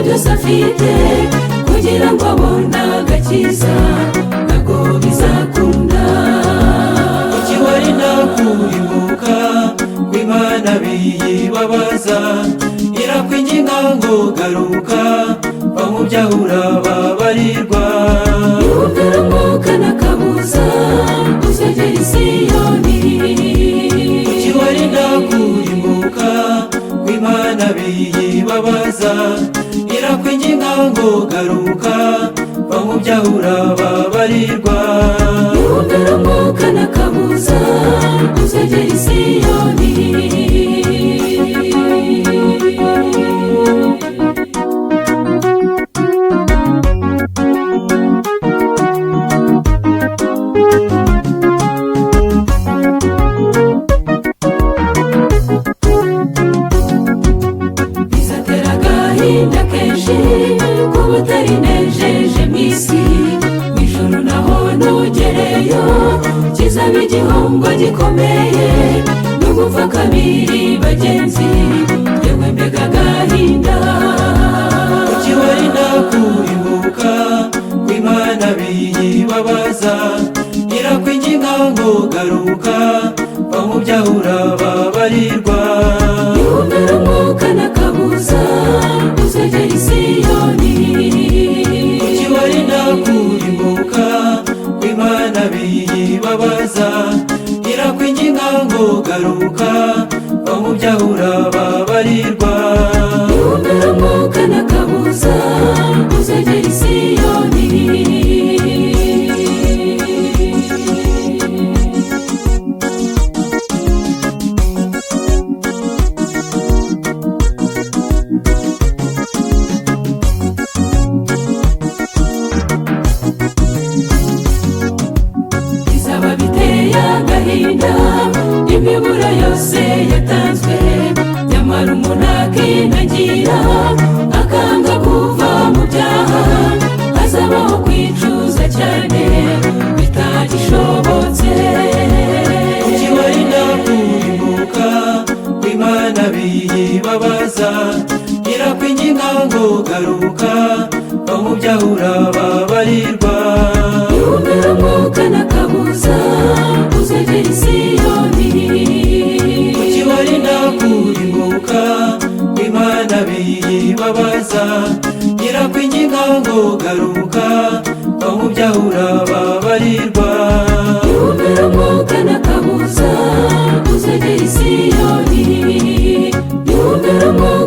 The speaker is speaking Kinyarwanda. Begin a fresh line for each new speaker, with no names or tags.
byose afite kugira ngo abone agakiza ntabwo bizakunda.
kuki warinda kurimbuka kw'Imana biyibabaza, irakwinginga ngo garuka va mu byaha urababarirwa.
yumvira umwuka n'akabuza uzegera i Siyoni.
kuki warinda kurimbuka kw'Imana biyibabaza, irakwinginga ngo garuka va mu byaha urababarirwa.
yumvira umwuka n'akabuza uzegera i Siyoni. bizatera agahinda kenshi kuba utarinejeje mu isi, mu ijuru naho nugereyo kizaba igihombo gikomeye no gupfa kabiri bagenzi, yewe mbega agahinda.
kuki warinda kurimbuka kw'Imana biyibabaza, irakwinginga ngo garuka va mu byaha urababarirwa.
yumvira umwuka n'akabuza uzegera i Siyoni.
kuki warinda kurimbuka kw'Imana biyibabaza, irakwinginga ngo garuka va mu byaha urababarirwa.
yumvira umwuka n'akabuza uzegera i Siyoni. bizaba biteye agahinda imiburo yose yatanzwe, nyamara umuntu akinangira akanga kuva mu byaha, azabaho kwicuza cyane bitagishobotse.
kuki warinda kurimbuka kw'Imana biyibabaza, irakwinginga ngo garuka va mu byaha urababarirwa.
yumvira umwuka n'akabuza uzegera i Siyoni.
kuki warinda kurimbuka kw'Imana biyibabaza, irakwinginga ngo garuka va mu byaha urababarirwa.
yumvira umwuka n'akabuza uzegera i Siyoni. yumvira umwuka